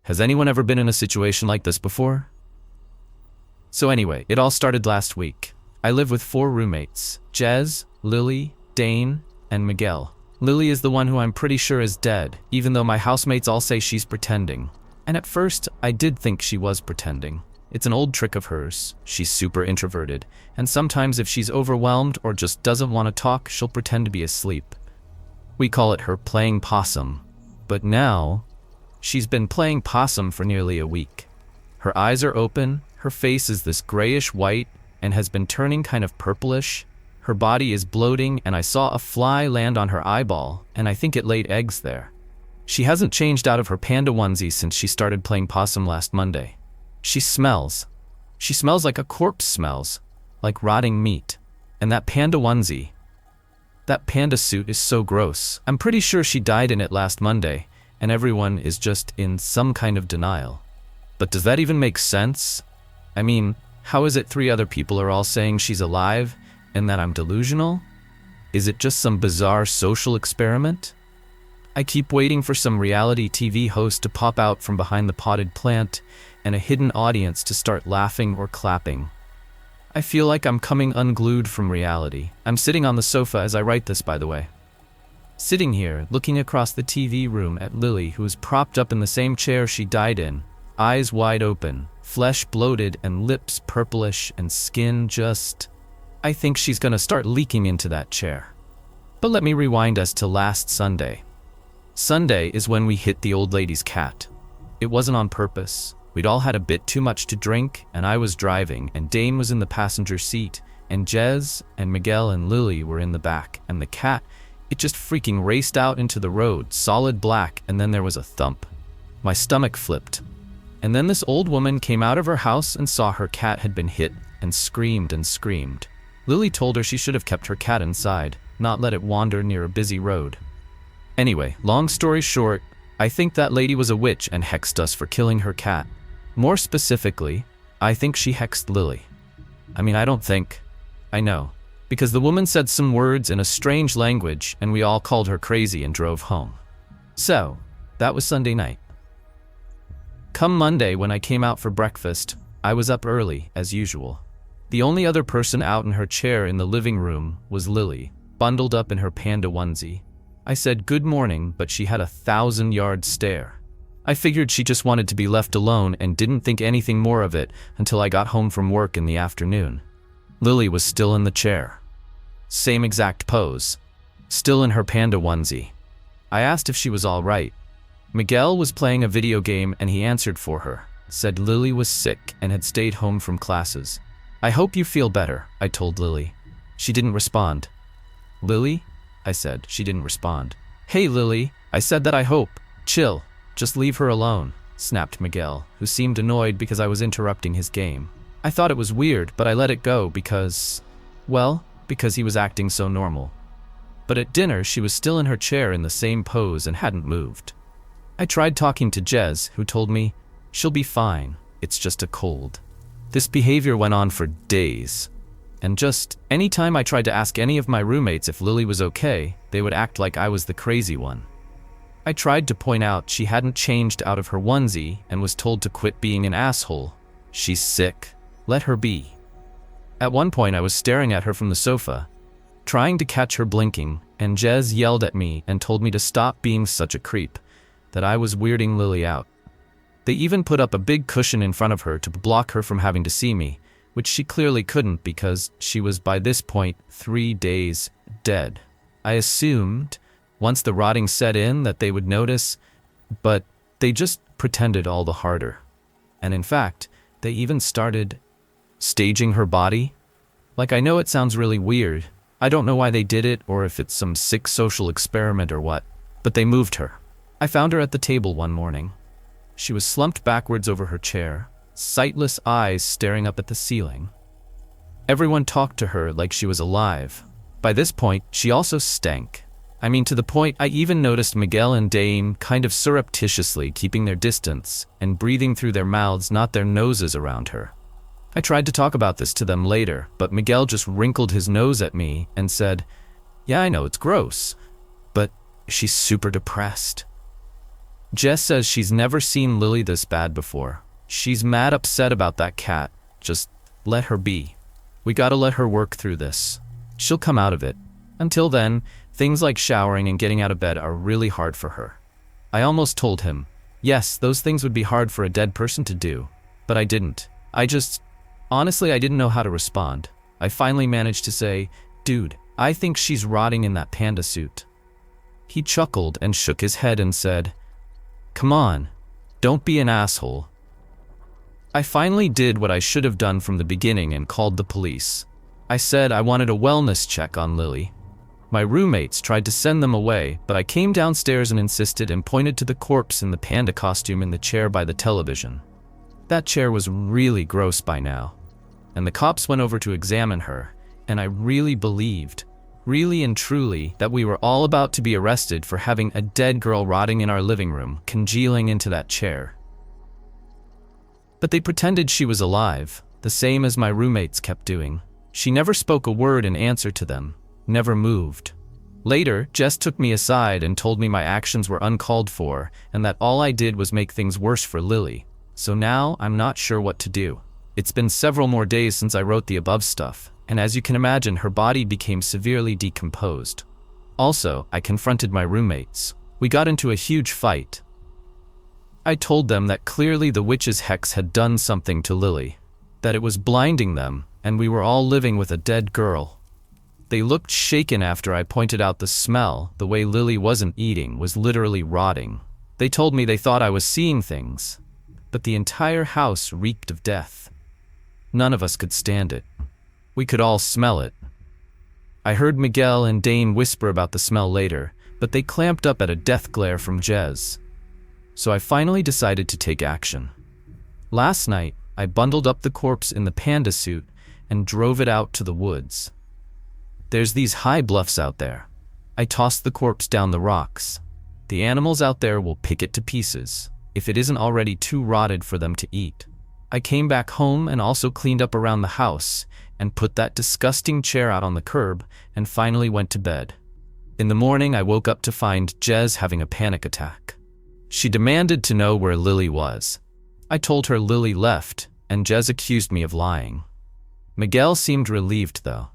Has anyone ever been in a situation like this before? So anyway, it all started last week. I live with 4 roommates: Jez, Lily, Dane, and Miguel. Lily is the one who I'm pretty sure is dead, even though my housemates all say she's pretending. And at first, I did think she was pretending. It's an old trick of hers. She's super introverted, and sometimes if she's overwhelmed or just doesn't want to talk, she'll pretend to be asleep. We call it her playing possum. But now, she's been playing possum for nearly a week. Her eyes are open, her face is this grayish white, and has been turning kind of purplish. Her body is bloating, and I saw a fly land on her eyeball, and I think it laid eggs there. She hasn't changed out of her panda onesie since she started playing possum last Monday. She smells like a corpse smells, like rotting meat. And that panda onesie, that panda suit is so gross. I'm pretty sure she died in it last Monday, and everyone is just in some kind of denial. But does that even make sense? I mean, how is it 3 other people are all saying she's alive and that I'm delusional? Is it just some bizarre social experiment? I keep waiting for some reality TV host to pop out from behind the potted plant and a hidden audience to start laughing or clapping. I feel like I'm coming unglued from reality. I'm sitting on the sofa as I write this, by the way. Sitting here, looking across the TV room at Lily, who is propped up in the same chair she died in, eyes wide open, flesh bloated and lips purplish and skin just... I think she's gonna start leaking into that chair. But let me rewind us to last Sunday. Sunday is when we hit the old lady's cat. It wasn't on purpose. We'd all had a bit too much to drink, and I was driving, and Dane was in the passenger seat, and Jez and Miguel and Lily were in the back, and the cat, it just freaking raced out into the road, solid black, and then there was a thump. My stomach flipped. And then this old woman came out of her house and saw her cat had been hit, and screamed and screamed. Lily told her she should have kept her cat inside, not let it wander near a busy road. Anyway, long story short, I think that lady was a witch and hexed us for killing her cat. More specifically, I think she hexed Lily. I mean, I don't think. I know. Because the woman said some words in a strange language and we all called her crazy and drove home. So, that was Sunday night. Come Monday, when I came out for breakfast, I was up early, as usual. The only other person out in her chair in the living room was Lily, bundled up in her panda onesie. I said good morning, but she had a 1,000-yard stare. I figured she just wanted to be left alone and didn't think anything more of it until I got home from work in the afternoon. Lily was still in the chair. Same exact pose. Still in her panda onesie. I asked if she was all right. Miguel was playing a video game and he answered for her, said Lily was sick and had stayed home from classes. I hope you feel better, I told Lily. She didn't respond. Lily? I said. She didn't respond. Hey Lily, I said that I hope. Chill. Just leave her alone, snapped Miguel, who seemed annoyed because I was interrupting his game. I thought it was weird, but I let it go because he was acting so normal. But at dinner, she was still in her chair in the same pose and hadn't moved. I tried talking to Jez, who told me, she'll be fine, it's just a cold. This behavior went on for days. And just anytime I tried to ask any of my roommates if Lily was okay, they would act like I was the crazy one. I tried to point out she hadn't changed out of her onesie and was told to quit being an asshole. She's sick. Let her be. At one point I was staring at her from the sofa, trying to catch her blinking, and Jez yelled at me and told me to stop being such a creep, that I was weirding Lily out. They even put up a big cushion in front of her to block her from having to see me, which she clearly couldn't because she was by this point 3 days dead. I assumed, once the rotting set in, that they would notice, but they just pretended all the harder. And in fact, they even started staging her body. Like, I know it sounds really weird. I don't know why they did it or if it's some sick social experiment or what, but they moved her. I found her at the table one morning. She was slumped backwards over her chair, sightless eyes staring up at the ceiling. Everyone talked to her like she was alive. By this point, she also stank. I mean, to the point I even noticed Miguel and Dane kind of surreptitiously keeping their distance and breathing through their mouths, not their noses, around her. I tried to talk about this to them later, but Miguel just wrinkled his nose at me and said, "Yeah, I know it's gross, but she's super depressed." Jess says she's never seen Lily this bad before. She's mad upset about that cat. Just let her be. We gotta let her work through this. She'll come out of it. Until then, things like showering and getting out of bed are really hard for her. I almost told him, yes, those things would be hard for a dead person to do. But I didn't. Honestly, I didn't know how to respond. I finally managed to say, dude, I think she's rotting in that panda suit. He chuckled and shook his head and said, come on, don't be an asshole. I finally did what I should have done from the beginning and called the police. I said I wanted a wellness check on Lily. My roommates tried to send them away, but I came downstairs and insisted and pointed to the corpse in the panda costume in the chair by the television. That chair was really gross by now, and the cops went over to examine her, and I really believed, really and truly, that we were all about to be arrested for having a dead girl rotting in our living room, congealing into that chair. But they pretended she was alive, the same as my roommates kept doing. She never spoke a word in answer to them, never moved. Later, Jess took me aside and told me my actions were uncalled for and that all I did was make things worse for Lily. So now I'm not sure what to do. It's been several more days since I wrote the above stuff, and as you can imagine, her body became severely decomposed. Also, I confronted my roommates. We got into a huge fight. I told them that clearly the witch's hex had done something to Lily, that it was blinding them, and we were all living with a dead girl. They looked shaken after I pointed out the smell. The way Lily wasn't eating was literally rotting. They told me they thought I was seeing things, but the entire house reeked of death. None of us could stand it. We could all smell it. I heard Miguel and Dane whisper about the smell later, but they clamped up at a death glare from Jez. So I finally decided to take action. Last night, I bundled up the corpse in the panda suit and drove it out to the woods. There's these high bluffs out there. I tossed the corpse down the rocks. The animals out there will pick it to pieces, if it isn't already too rotted for them to eat. I came back home and also cleaned up around the house and put that disgusting chair out on the curb and finally went to bed. In the morning, I woke up to find Jez having a panic attack. She demanded to know where Lily was. I told her Lily left, and Jez accused me of lying. Miguel seemed relieved though.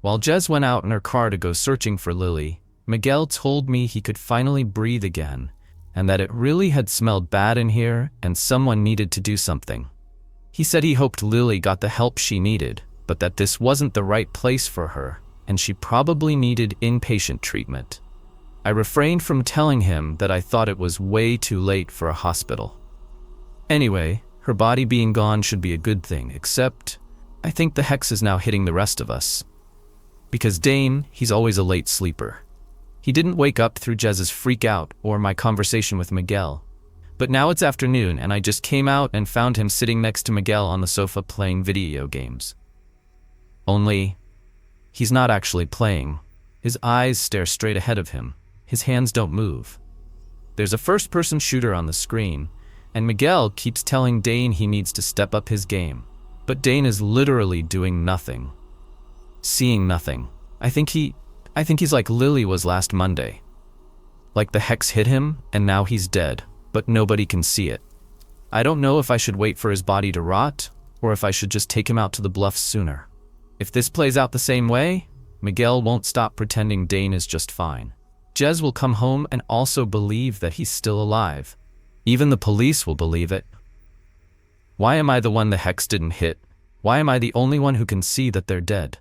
While Jez went out in her car to go searching for Lily, Miguel told me he could finally breathe again, and that it really had smelled bad in here and someone needed to do something. He said he hoped Lily got the help she needed, but that this wasn't the right place for her, and she probably needed inpatient treatment. I refrained from telling him that I thought it was way too late for a hospital. Anyway, her body being gone should be a good thing, except I think the hex is now hitting the rest of us. Because Dane, he's always a late sleeper. He didn't wake up through Jez's freak out or my conversation with Miguel. But now it's afternoon and I just came out and found him sitting next to Miguel on the sofa playing video games. Only, he's not actually playing. His eyes stare straight ahead of him. His hands don't move. There's a first-person shooter on the screen, and Miguel keeps telling Dane he needs to step up his game. But Dane is literally doing nothing. Seeing nothing. I think he's like Lily was last Monday. Like the hex hit him, and now he's dead, but nobody can see it. I don't know if I should wait for his body to rot, or if I should just take him out to the bluffs sooner. If this plays out the same way, Miguel won't stop pretending Dane is just fine. Jez will come home and also believe that he's still alive. Even the police will believe it. Why am I the one the hex didn't hit? Why am I the only one who can see that they're dead?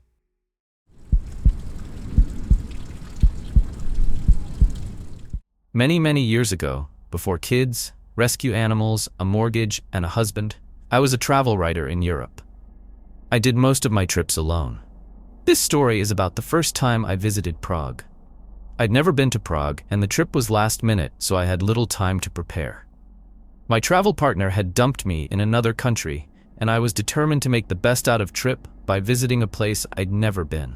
Many, many years ago, before kids, rescue animals, a mortgage, and a husband, I was a travel writer in Europe. I did most of my trips alone. This story is about the first time I visited Prague. I'd never been to Prague, and the trip was last minute, so I had little time to prepare. My travel partner had dumped me in another country, and I was determined to make the best out of trip by visiting a place I'd never been.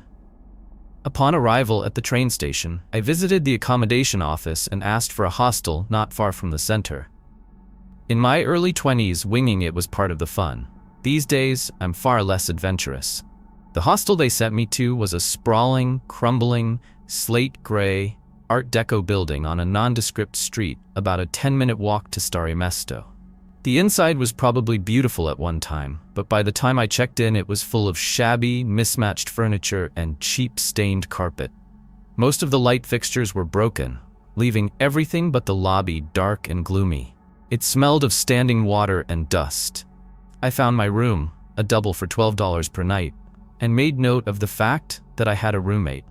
Upon arrival at the train station, I visited the accommodation office and asked for a hostel not far from the center. In my early 20s, winging it was part of the fun. These days, I'm far less adventurous. The hostel they sent me to was a sprawling, crumbling, slate gray, Art Deco building on a nondescript street about a 10-minute walk to Stare Mesto. The inside was probably beautiful at one time, but by the time I checked in, it was full of shabby, mismatched furniture and cheap stained carpet. Most of the light fixtures were broken, leaving everything but the lobby dark and gloomy. It smelled of standing water and dust. I found my room, a double for $12 per night, and made note of the fact that I had a roommate.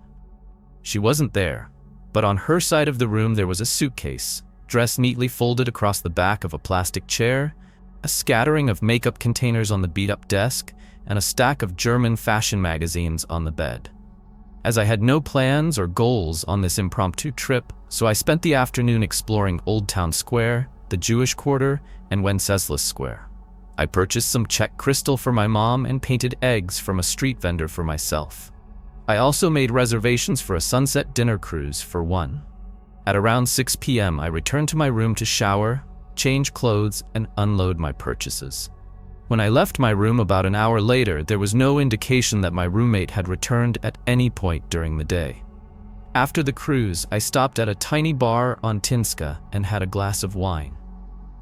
She wasn't there, but on her side of the room there was a suitcase, dressed neatly folded across the back of a plastic chair, a scattering of makeup containers on the beat-up desk, and a stack of German fashion magazines on the bed. As I had no plans or goals on this impromptu trip, so I spent the afternoon exploring Old Town Square, the Jewish Quarter, and Wenceslas Square. I purchased some Czech crystal for my mom and painted eggs from a street vendor for myself. I also made reservations for a sunset dinner cruise for one. At around 6 p.m., I returned to my room to shower, change clothes, and unload my purchases. When I left my room about an hour later, there was no indication that my roommate had returned at any point during the day. After the cruise, I stopped at a tiny bar on Tinska and had a glass of wine.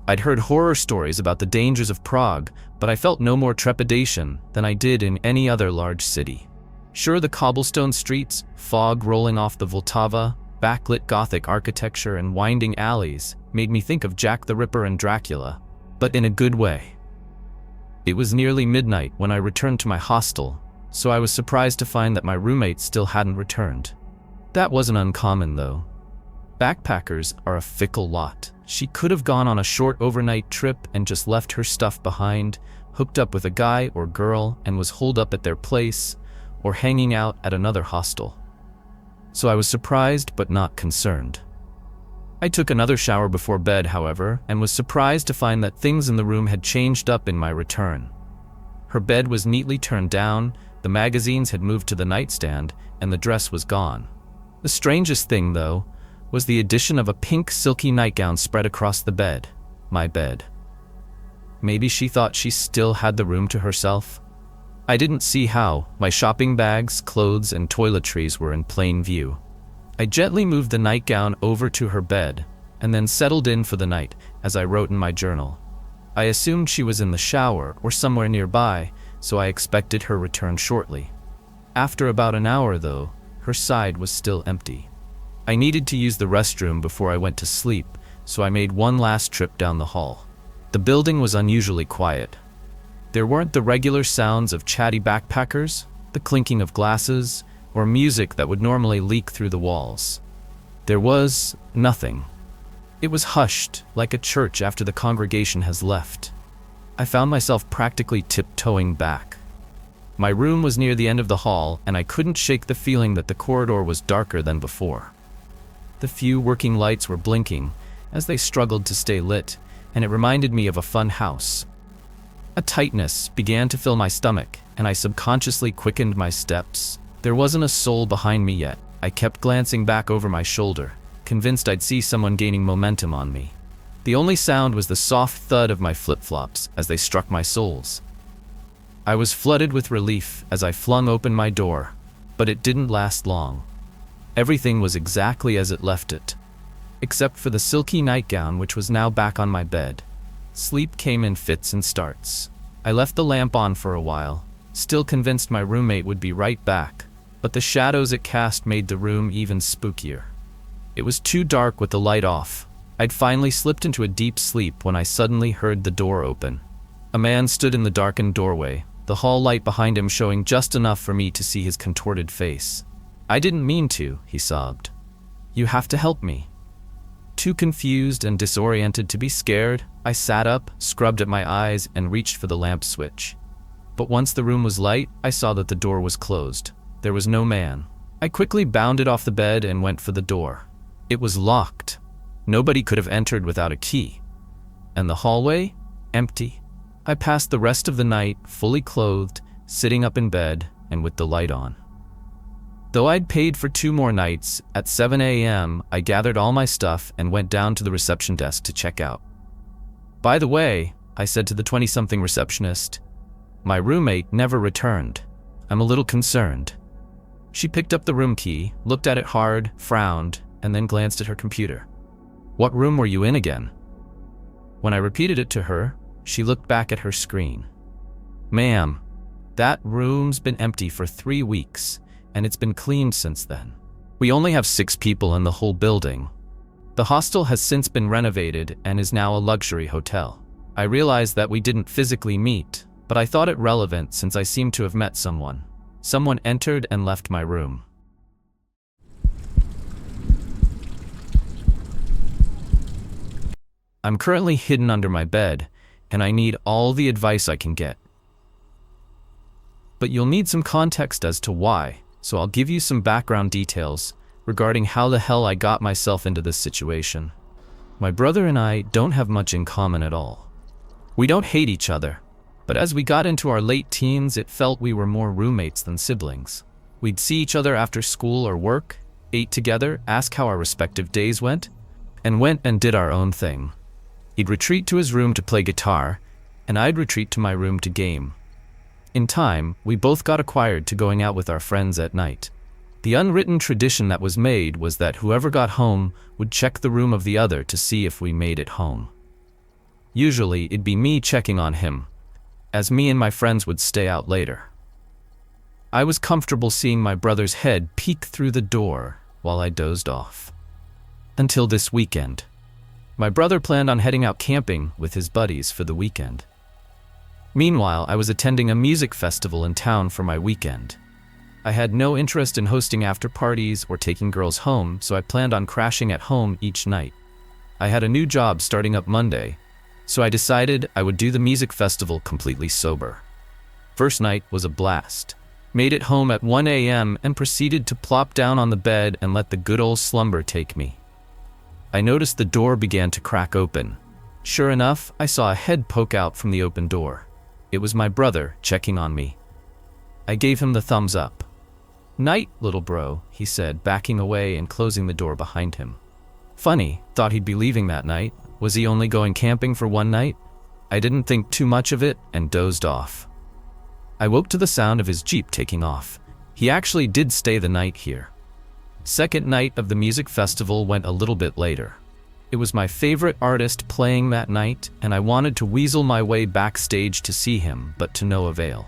I'd heard horror stories about the dangers of Prague, but I felt no more trepidation than I did in any other large city. Sure, the cobblestone streets, fog rolling off the Vltava, backlit Gothic architecture and winding alleys made me think of Jack the Ripper and Dracula, but in a good way. It was nearly midnight when I returned to my hostel, so I was surprised to find that my roommate still hadn't returned. That wasn't uncommon, though. Backpackers are a fickle lot. She could have gone on a short overnight trip and just left her stuff behind, hooked up with a guy or girl and was holed up at their place, or hanging out at another hostel. So I was surprised but not concerned. I took another shower before bed, however, and was surprised to find that things in the room had changed up in my return. Her bed was neatly turned down, the magazines had moved to the nightstand, and the dress was gone. The strangest thing, though, was the addition of a pink silky nightgown spread across the bed, my bed. Maybe she thought she still had the room to herself? I didn't see how. My shopping bags, clothes, and toiletries were in plain view. I gently moved the nightgown over to her bed, and then settled in for the night, as I wrote in my journal. I assumed she was in the shower or somewhere nearby, so I expected her return shortly. After about an hour, though, her side was still empty. I needed to use the restroom before I went to sleep, so I made one last trip down the hall. The building was unusually quiet. There weren't the regular sounds of chatty backpackers, the clinking of glasses, or music that would normally leak through the walls. There was nothing. It was hushed, like a church after the congregation has left. I found myself practically tiptoeing back. My room was near the end of the hall, and I couldn't shake the feeling that the corridor was darker than before. The few working lights were blinking as they struggled to stay lit, and it reminded me of a fun house. A tightness began to fill my stomach, and I subconsciously quickened my steps. There wasn't a soul behind me yet. I kept glancing back over my shoulder, convinced I'd see someone gaining momentum on me. The only sound was the soft thud of my flip-flops as they struck my soles. I was flooded with relief as I flung open my door, but it didn't last long. Everything was exactly as it left it, except for the silky nightgown which was now back on my bed. Sleep came in fits and starts. I left the lamp on for a while, still convinced my roommate would be right back, but the shadows it cast made the room even spookier. It was too dark with the light off. I'd finally slipped into a deep sleep when I suddenly heard the door open. A man stood in the darkened doorway, the hall light behind him showing just enough for me to see his contorted face. "I didn't mean to," he sobbed. "You have to help me." Too confused and disoriented to be scared, I sat up, scrubbed at my eyes, and reached for the lamp switch. But once the room was light, I saw that the door was closed. There was no man. I quickly bounded off the bed and went for the door. It was locked. Nobody could have entered without a key. And the hallway? Empty. I passed the rest of the night, fully clothed, sitting up in bed, and with the light on. Though I'd paid for 2 more nights, at 7 a.m., I gathered all my stuff and went down to the reception desk to check out. "By the way," I said to the 20-something receptionist, "my roommate never returned. I'm a little concerned." She picked up the room key, looked at it hard, frowned, and then glanced at her computer. "What room were you in again?" When I repeated it to her, she looked back at her screen. "Ma'am, that room's been empty for 3 weeks, and it's been cleaned since then. We only have 6 people in the whole building. The hostel has since been renovated and is now a luxury hotel." I realized that we didn't physically meet, but I thought it relevant since I seemed to have met someone. Someone entered and left my room. I'm currently hidden under my bed, and I need all the advice I can get. But you'll need some context as to why, so I'll give you some background details regarding how the hell I got myself into this situation. My brother and I don't have much in common at all. We don't hate each other, but as we got into our late teens, it felt we were more roommates than siblings. We'd see each other after school or work, ate together, ask how our respective days went and did our own thing. He'd retreat to his room to play guitar, and I'd retreat to my room to game. In time, we both got acquired to going out with our friends at night. The unwritten tradition that was made was that whoever got home would check the room of the other to see if we made it home. Usually, it'd be me checking on him, as me and my friends would stay out later. I was comfortable seeing my brother's head peek through the door while I dozed off. Until this weekend. My brother planned on heading out camping with his buddies for the weekend. Meanwhile, I was attending a music festival in town for my weekend. I had no interest in hosting after parties or taking girls home, so I planned on crashing at home each night. I had a new job starting up Monday, so I decided I would do the music festival completely sober. First night was a blast. Made it home at 1 a.m. and proceeded to plop down on the bed and let the good old slumber take me. I noticed the door began to crack open. Sure enough, I saw a head poke out from the open door. It was my brother checking on me. I gave him the thumbs up. "Night, little bro," he said, backing away and closing the door behind him. Funny, thought he'd be leaving that night. Was he only going camping for one night? I didn't think too much of it and dozed off. I woke to the sound of his Jeep taking off. He actually did stay the night here. Second night of the music festival went a little bit later. It was my favorite artist playing that night, and I wanted to weasel my way backstage to see him, but to no avail.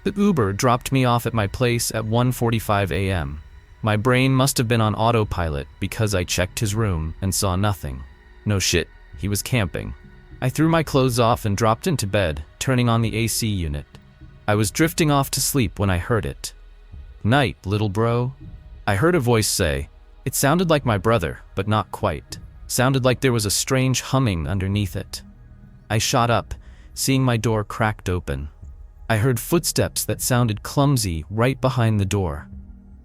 The Uber dropped me off at my place at 1:45 a.m. My brain must have been on autopilot because I checked his room and saw nothing. No shit, he was camping. I threw my clothes off and dropped into bed, turning on the AC unit. I was drifting off to sleep when I heard it. "Night, little bro." I heard a voice say. It sounded like my brother, but not quite. Sounded like there was a strange humming underneath it. I shot up, seeing my door cracked open. I heard footsteps that sounded clumsy right behind the door.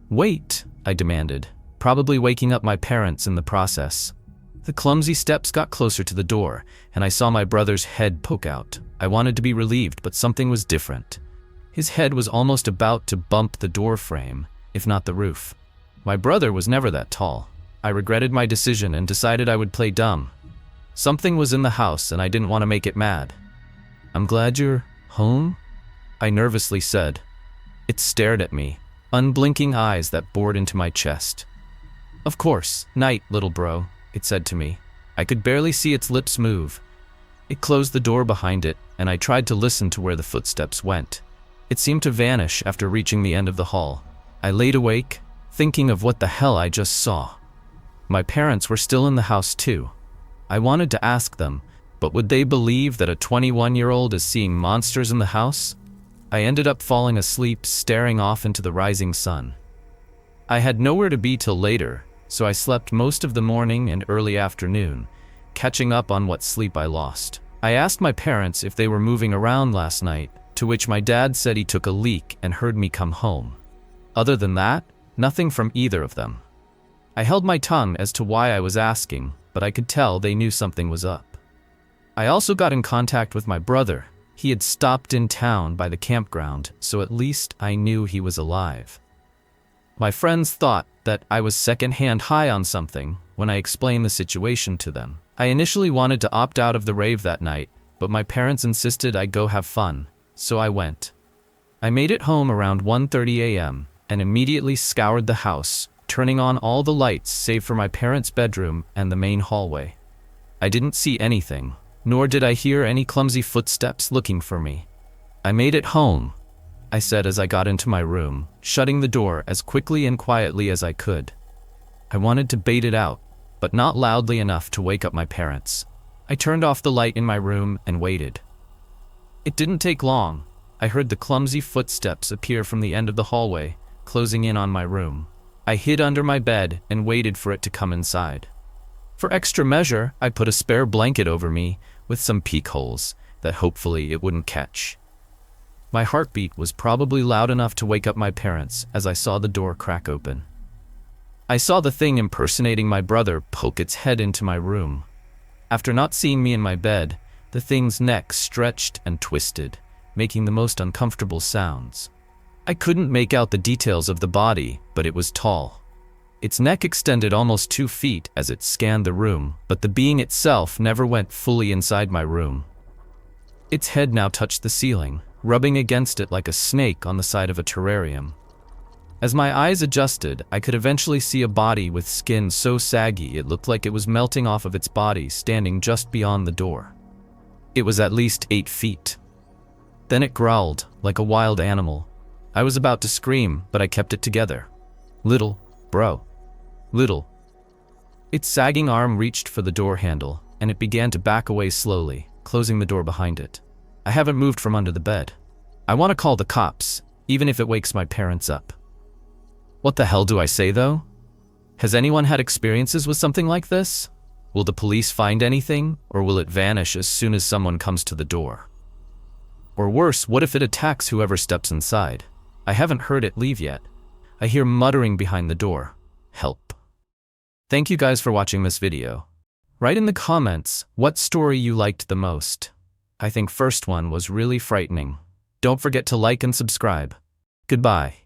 "Wait," I demanded, probably waking up my parents in the process. The clumsy steps got closer to the door, and I saw my brother's head poke out. I wanted to be relieved, but something was different. His head was almost about to bump the door frame, if not the roof. My brother was never that tall. I regretted my decision and decided I would play dumb. Something was in the house and I didn't want to make it mad. "I'm glad you're home," I nervously said. It stared at me, unblinking eyes that bored into my chest. "Of course, night, little bro," it said to me. I could barely see its lips move. It closed the door behind it, and I tried to listen to where the footsteps went. It seemed to vanish after reaching the end of the hall. I laid awake, thinking of what the hell I just saw. My parents were still in the house too. I wanted to ask them, but would they believe that a 21-year-old is seeing monsters in the house? I ended up falling asleep, staring off into the rising sun. I had nowhere to be till later, so I slept most of the morning and early afternoon, catching up on what sleep I lost. I asked my parents if they were moving around last night, to which my dad said he took a leak and heard me come home. Other than that, nothing from either of them. I held my tongue as to why I was asking, but I could tell they knew something was up. I also got in contact with my brother. He had stopped in town by the campground, so at least I knew he was alive. My friends thought that I was secondhand high on something when I explained the situation to them. I initially wanted to opt out of the rave that night, but my parents insisted I go have fun, so I went. I made it home around 1:30 a.m. and immediately scoured the house, turning on all the lights save for my parents' bedroom and the main hallway. I didn't see anything, nor did I hear any clumsy footsteps looking for me. "I made it home," I said as I got into my room, shutting the door as quickly and quietly as I could. I wanted to bait it out, but not loudly enough to wake up my parents. I turned off the light in my room and waited. It didn't take long. I heard the clumsy footsteps appear from the end of the hallway, closing in on my room. I hid under my bed and waited for it to come inside. For extra measure, I put a spare blanket over me with some peek holes that hopefully it wouldn't catch. My heartbeat was probably loud enough to wake up my parents as I saw the door crack open. I saw the thing impersonating my brother poke its head into my room. After not seeing me in my bed, the thing's neck stretched and twisted, making the most uncomfortable sounds. I couldn't make out the details of the body, but it was tall. Its neck extended almost 2 feet as it scanned the room, but the being itself never went fully inside my room. Its head now touched the ceiling, rubbing against it like a snake on the side of a terrarium. As my eyes adjusted, I could eventually see a body with skin so saggy it looked like it was melting off of its body standing just beyond the door. It was at least 8 feet. Then it growled like a wild animal. I was about to scream, but I kept it together. "Little, bro. Little." Its sagging arm reached for the door handle, and it began to back away slowly, closing the door behind it. I haven't moved from under the bed. I want to call the cops, even if it wakes my parents up. What the hell do I say, though? Has anyone had experiences with something like this? Will the police find anything, or will it vanish as soon as someone comes to the door? Or worse, what if it attacks whoever steps inside? I haven't heard it leave yet. I hear muttering behind the door. Help. Thank you guys for watching this video. Write in the comments what story you liked the most. I think first one was really frightening. Don't forget to like and subscribe. Goodbye.